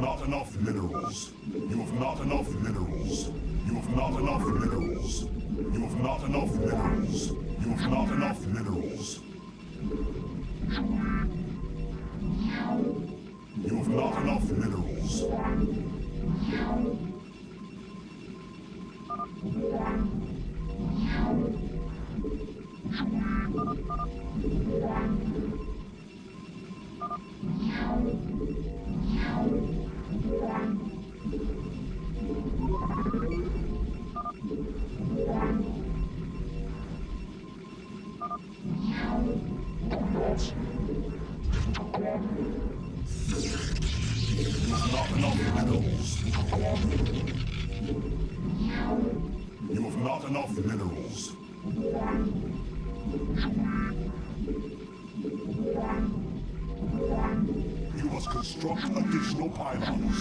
not enough minerals. You have not enough minerals. You have not enough minerals. You have not enough minerals. You have not enough minerals. You have not enough minerals. Not enough minerals. You have not enough minerals. You must construct additional pylons.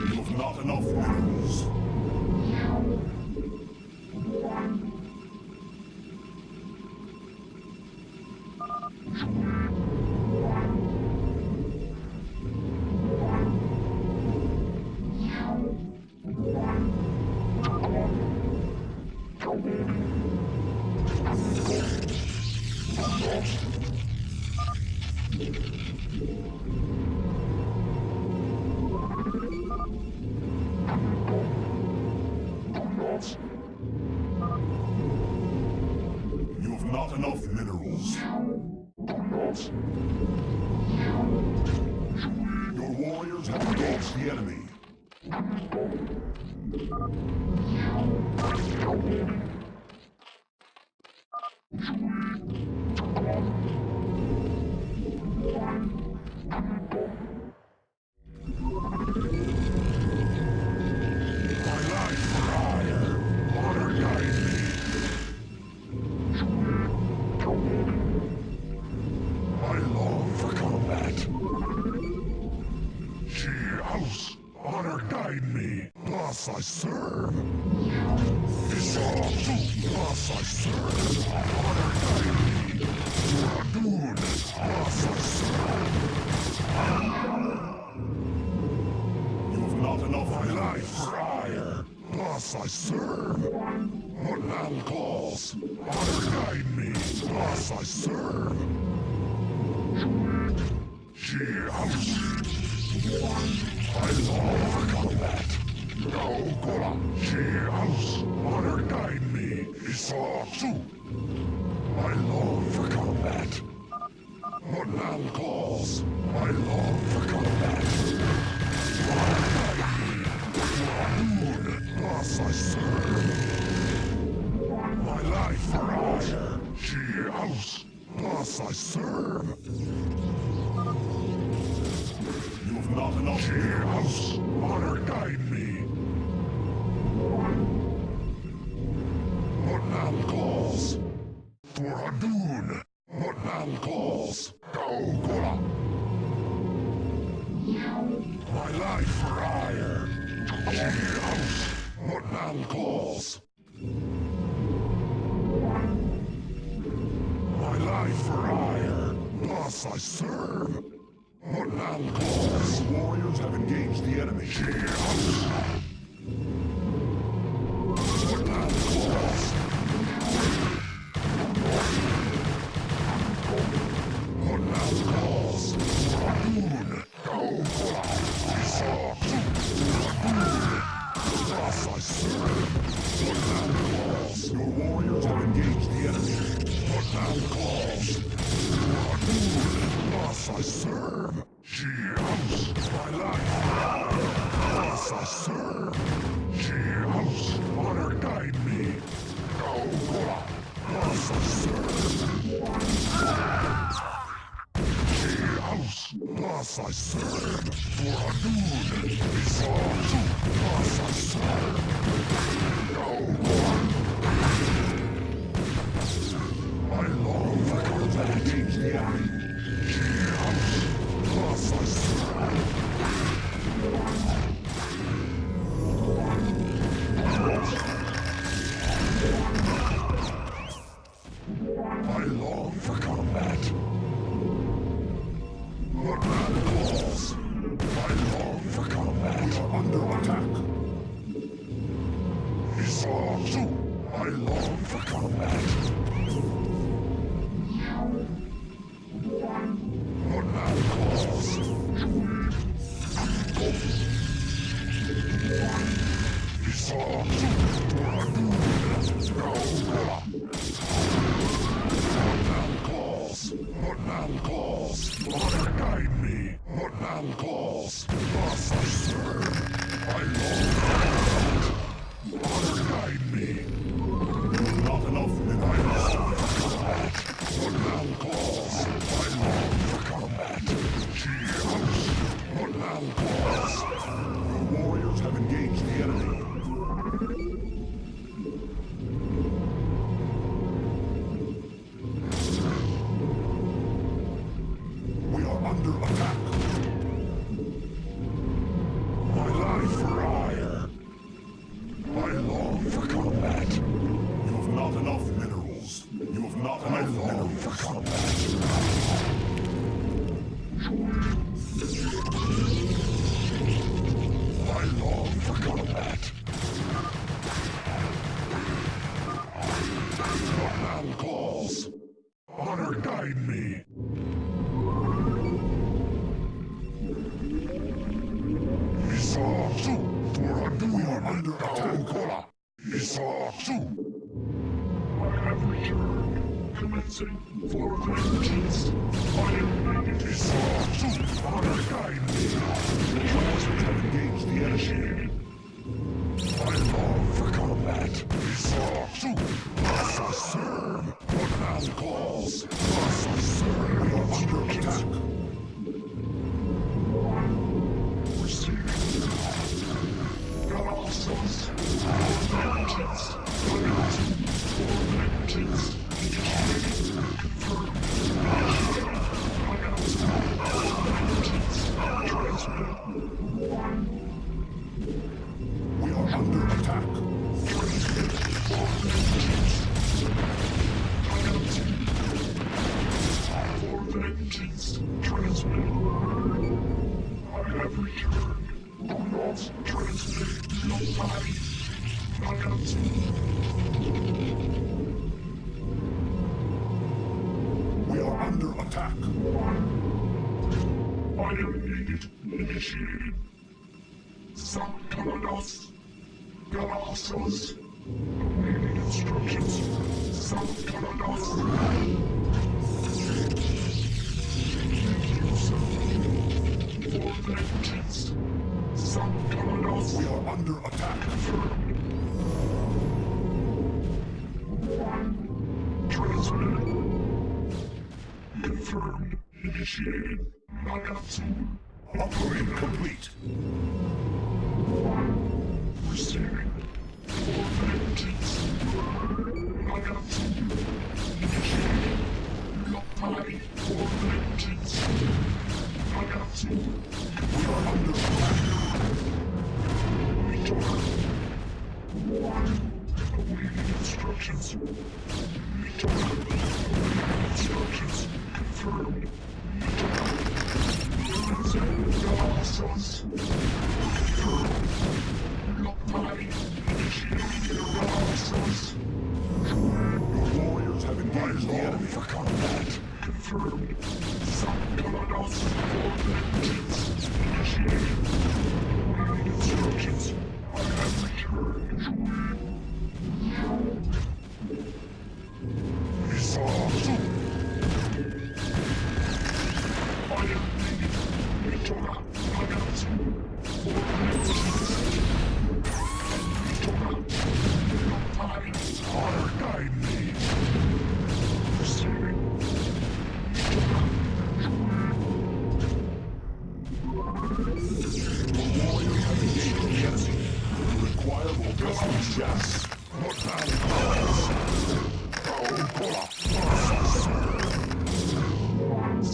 You have not enough minerals. You have not enough minerals. Your warriors have engaged the enemy. I serve. It's all true. Thus I serve. Honor guide me. Radun. Thus I serve. You have not enough my life for ire. Thus I serve. Monal calls. Honor guide me. Thus I serve. She house. I long for combat. No, Gola, she house, honor guide me, is all true. I long for combat. Monal calls, I long for combat. Honor guide me, Radun, thus I serve. My life for ire, she house, thus I serve. You have not enough she house, honor guide me. Monal calls. For Radun. Monal calls. Go, Gola. My life for ire. She house. Monal calls. My life for ire. Thus I serve. Monal calls. Warriors have engaged the enemy. She house. Your warriors have engaged the enemy. Monal calls. Thus I serve. She house. My life. Thus I serve. She house. Honor guide me. Go, Gola. Thus I serve. She house. Thus I serve. For Radun is all true. Thus I serve. Go, Gola. I long for combat against the enemy. She house. Thus I serve. under attack. Isatsu, I long for combat. What now calls? Isatsu, for a new What now calls? Honor guide me. What now calls? Thus I serve. I long for combat. Honor guide me. Not enough I minerals. long for combat. What now calls? I long for combat. Cheers. What now calls? The warriors have engaged the enemy. We are under attack. My life for ire. I long for combat. You have not enough minerals. You have not I enough long minerals. for combat. I long for combat. What now calls? Honor guide me. Isatsu, for a new under attack. Isatsu. I have returned, commencing for vengeance. I am needed. Isatsu, honor guide me. The warriors have engaged the enemy. I long for combat. Isatsu, thus I serve. What now calls? Thus I serve. We are under attack. Receiving. Colossus. For vengeance. For vengeance. Confirmed. Vengeance. Transmitted. We are under attack. For vengeance. Transmitted. I have returned. Chronos transmitted. No body. We are under attack. I am needed. Initiated. Some Kalados. Colossus. Awaiting instructions. Some Kalados. Thank you, sir. For vengeance. Some Kalados. We are under attack. Confirmed. Transmitted. Confirmed. Initiated. Nagatsu. Upgrade complete. Receiving. For vengeance. Nagatsu. Initiated. Lopai. For vengeance. Nagatsu. We are under attack. Return. Awaiting instructions. Return. Awaiting instructions. Confirmed. Colossus. Confirmed. Lopai. Initiating Colossus. Your warriors have I engaged the long enemy. for combat. Confirmed. Some Kalados. For vengeance. Initiated. Awaiting instructions. I have returned. Isatsu, I am needed. Mitora. Nagatsu. For vengeance. Mitora. Lopai. honor guide me. Receiving. Mitora. Your warriors have engaged the enemy. You require more custom gas. What now calls?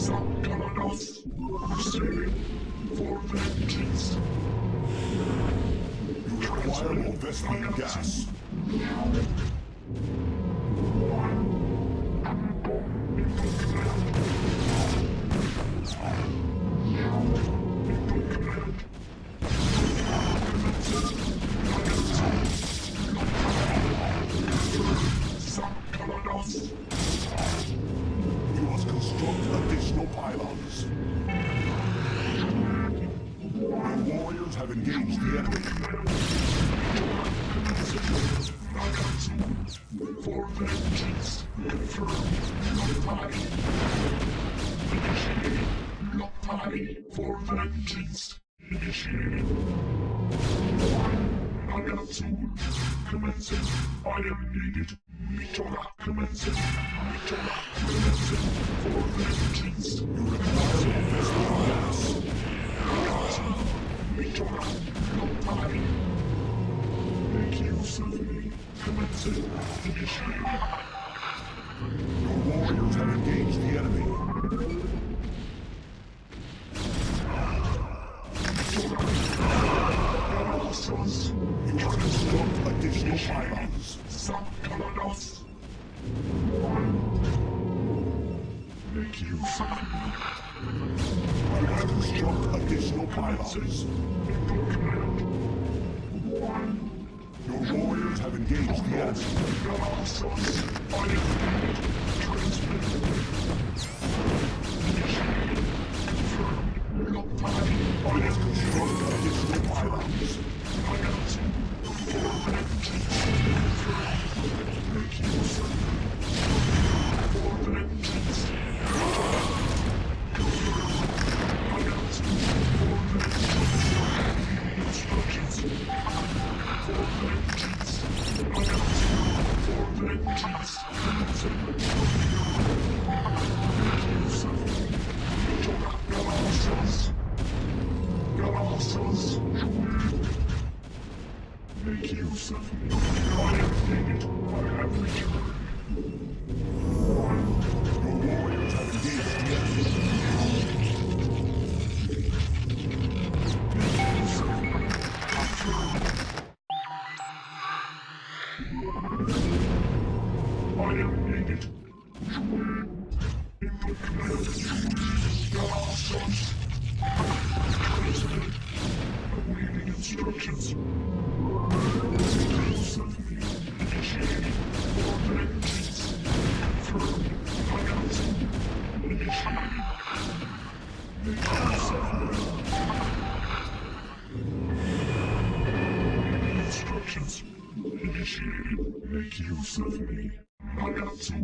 Some Kalados. Receiving. For vengeance. You require more Vespene gas. have engaged the enemy. For vengeance, confirmed. Lottari. Initiating. Lottari. For vengeance. Initiating. Nagatsu. Commencing. I am needed. Mitora. Commencing. Mitora. Commencing. For vengeance. You require a physical gas. Nagatsu. Mitora. Lottari. Make use of me. Commencing. Initiating. Your warriors have engaged the enemy. Galaxos. You have construct additional pylons. Some Galanos. Make use of me. You have construct additional pylons. Your warriors have engaged the enemy. Galaxos. I am needed. Transmit. Initiating. Confirmed. Lottari. I am Construct additional pylons. Nagatsu. For vengeance. Confirmed. Make use of me. For vengeance. Confirmed. Nagatsu. For vengeance. Instructions. For vengeance. Nagatsu. For vengeance. Make use of me. Galaxos. Galaxos. Make use of me. I am needed. I have returned. Your warriors have engaged the enemy. Make use of me. Confirmed. I am needed. Input command. Galaxos. Transmit. Awaiting instructions. Make use of me. Initiating. For vengeance. Confirmed. Nagatsu. Initiating. Make use of me. Awaiting instructions. Initiating. Make use of me. Nagatsu.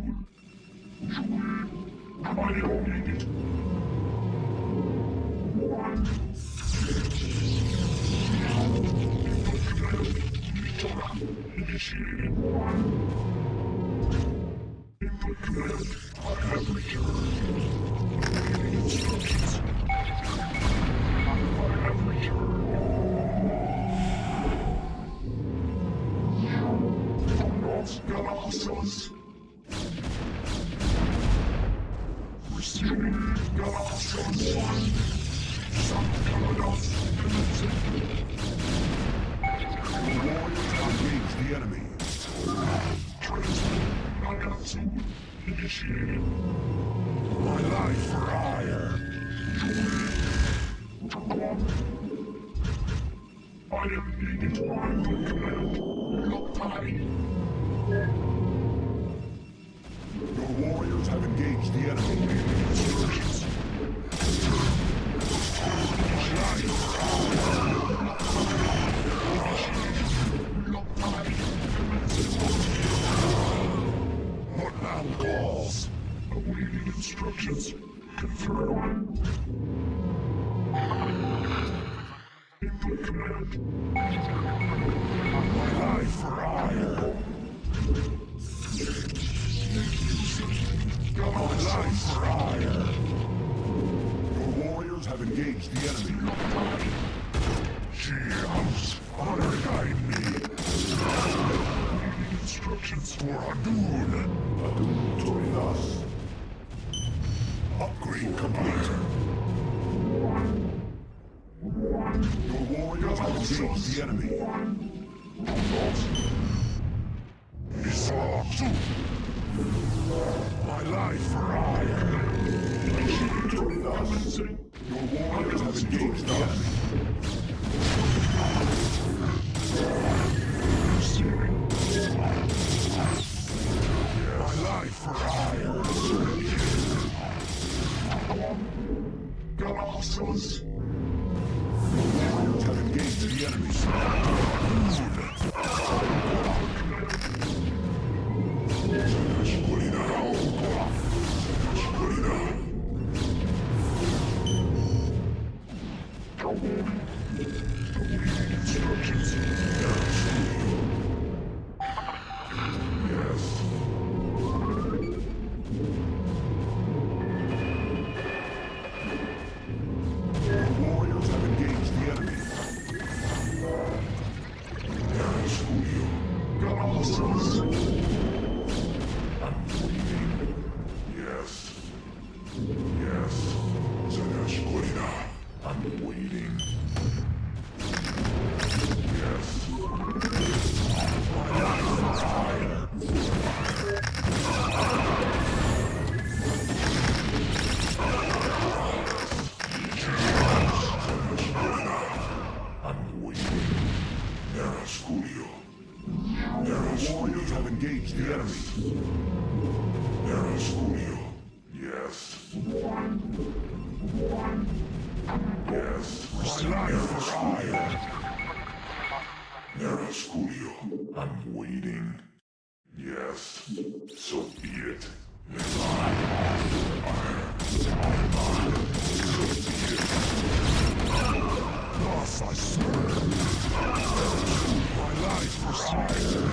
I am needed. Initiating. Input command. I have returned. Awaiting instructions. I have returned. Los Galaxos. Receiving Galaxos. Some Galanos. Commencing. Your warriors have engaged the enemy. Transmit. Nagatsu. Initiating. My life for hire. I am needed. Input command. Lottari. Your warriors have engaged the enemy. Instructions. Lottari. What now calls? Awaiting instructions. Confirmed. Input command. My life for hire. Make use of me. My life Galaxos. for hire. Your warriors have engaged the enemy. Lottari. She house. Honor guide me. Awaiting instructions. For Adun. Adun Toridas. Upgrade complete. Your warriors have engaged the enemy. Isatsu. My life for hire. Commencing. Your warriors have engaged the enemy. Receiving. My life for hire. Galaxos. Your warriors have engaged Warriors have engaged the enemy. Yes. Yes. Zanashkorina. I'm waiting. Yes. I'm waiting. Nerasculio. Warriors have engaged the enemy. Nerasculio. Yes. Yes. My life for fire. Nerasculio. I'm waiting. Yes. So be it. Thus I serve. My life for fire.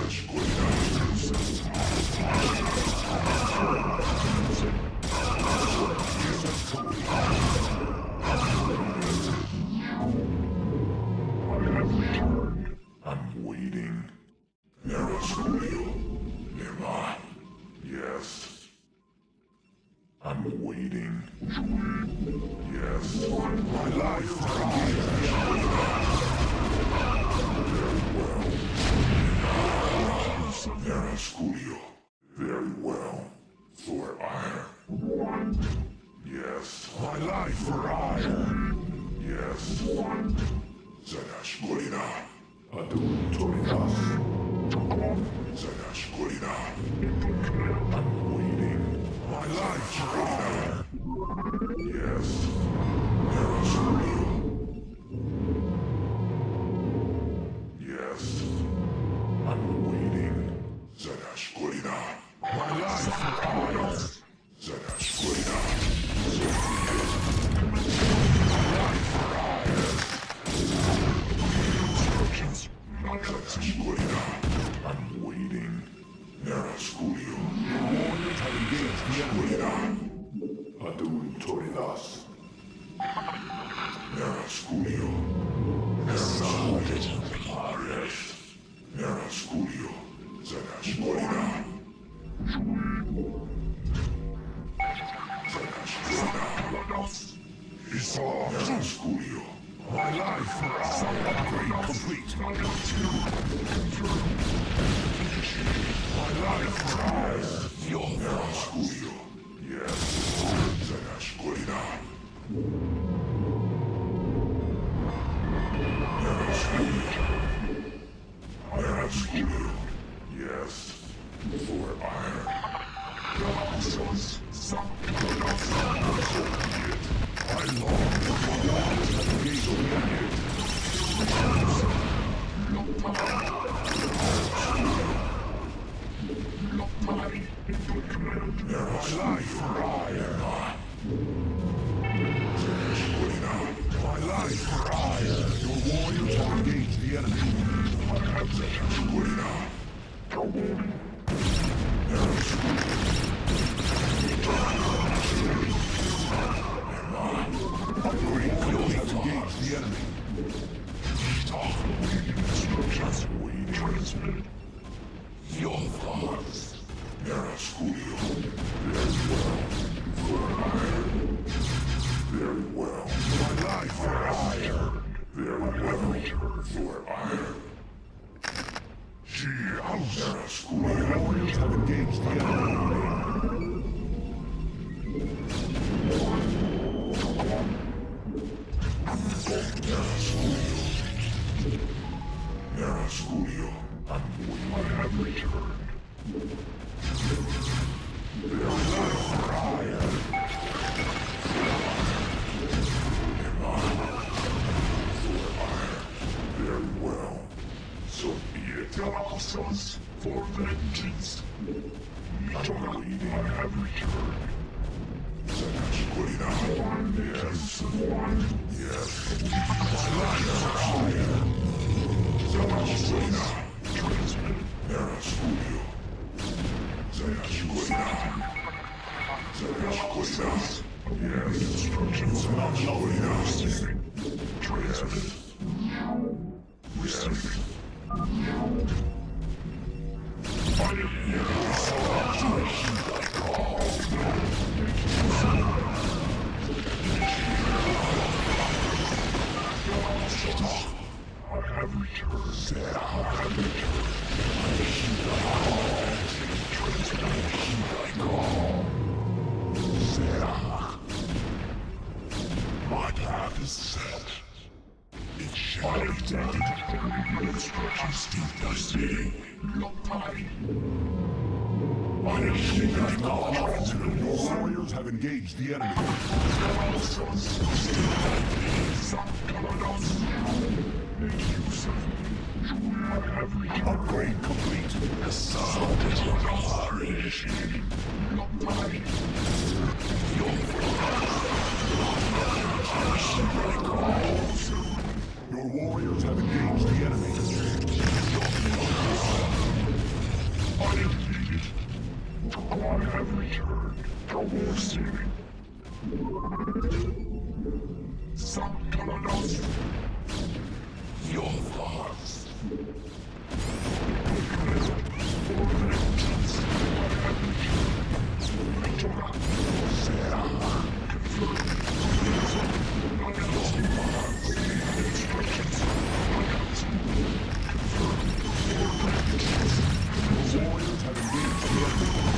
I'm waiting. Nerasculio. Nearby. Yes. I'm waiting. Yes. My life for fire. Nerasculio. Very well. For ire. Yes. My life for ire. Yes. Zanashkorina. Adun Toridas. Zanashkorina. I'm waiting. My life for ire. Yes. Nerasculio. Yes. I'm waiting. Zanashkorina. My life for ire. Zanashkorina. I'm waiting. Nerasculio. Warriors have engaged the enemy. Adun Toridas. Nerasculio. Nerasculio. Yes. Nerasculio. Zanashkorina. Zanashkorina. Esau. Nerasculio. My life for some upgrade complete. My life for eyes. Your Nerasculio. Yes. Zanashkorina. Nerasculio. Yes. For iron. I long for my life for ire. My life for ire. Your warriors have engaged the enemy. Upgrade complete. Engage the enemy. Just waiting. Your thoughts. Nerasculio. Very well. For ire. Very well. My life for ire. Very well. For ire. She house. Nerasculio. Warriors have engaged the enemy. Nerasculio. I'm waiting. I have returned. Their life for ire. For ire. Very Colossus for vengeance. I have returned. Escuela. Yes. Yes. Escuela. Transmit. Era Studio. Escuela. Escuela. Yes. Instructions not receiving. Transmit. Receiving. I am I have returned. I have returned. My path is set. It shall be done. Instructions Dynasty. Lopai. Your warriors have engaged the enemy. Make use of me. I have returned. Upgrade complete. Lopai. Your warriors have engaged the enemy. I am needed. I have returned. Receiving. Some Kalanos. Your thoughts. For vengeance. I have returned. Sarah. Confirmed. Instructions. Confirmed. For vengeance. Your warriors have engaged the enemy.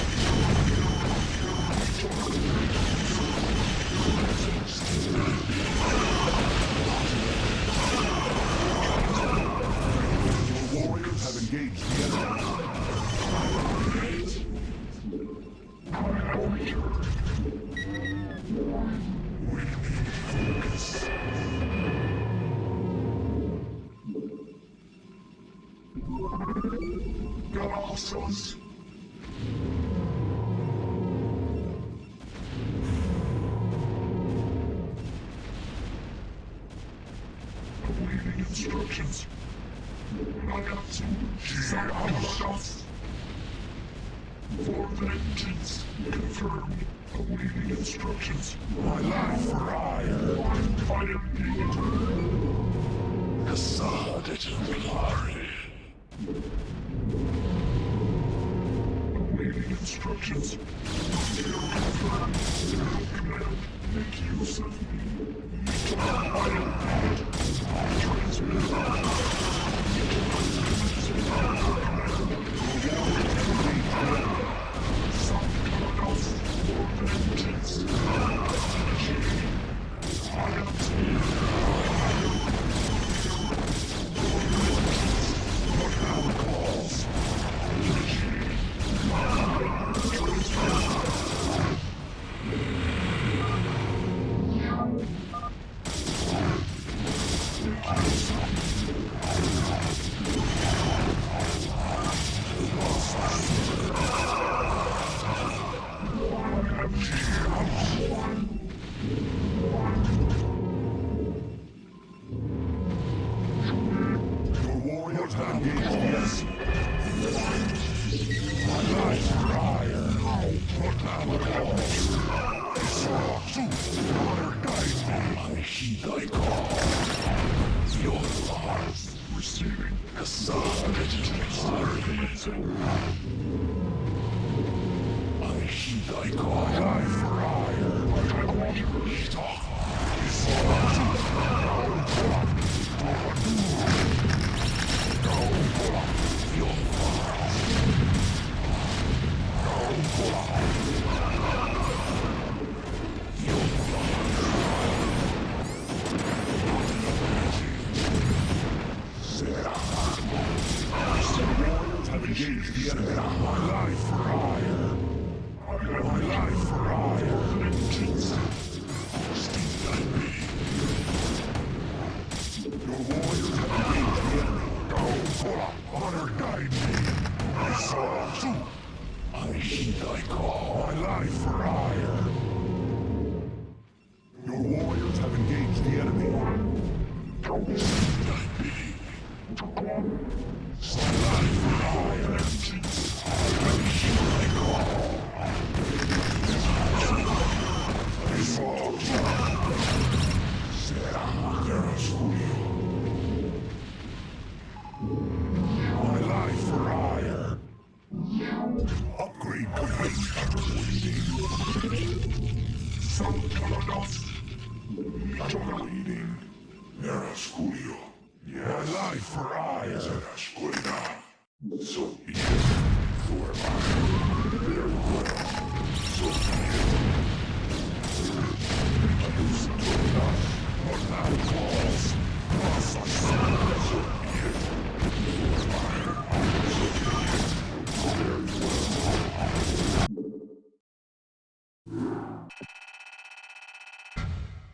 Your warriors have engaged the enemy. Colossus. Awaiting instructions. Nagatsu. Colossus. For vengeance. Confirmed. Awaiting instructions. My life for hire. I am needed. Cassandra Templari. Awaiting instructions. Confirmed. Command. Make use of me. I am needed. Transmit. Some Kalanos for vengeance. I am Your warriors have engaged the enemy. My life for hire. What now at all? Honor guide me. I heed thy call. Your thoughts. receiving. Cassandra Templari. I heed thy call. My life for hire. Warriors have engaged the enemy. My life for hire. My life for hire. Steep guide me. Your warriors have engaged the enemy. Honor guide me. saw too. I heed thy call. My life for hire. Your warriors have engaged the enemy. Thy bidding. My life for hire. I heed thy call. I saw too. There is Julio. My life for hire. Upgrade complete. Some Calados. Waiting. There is Julio. My life for hire.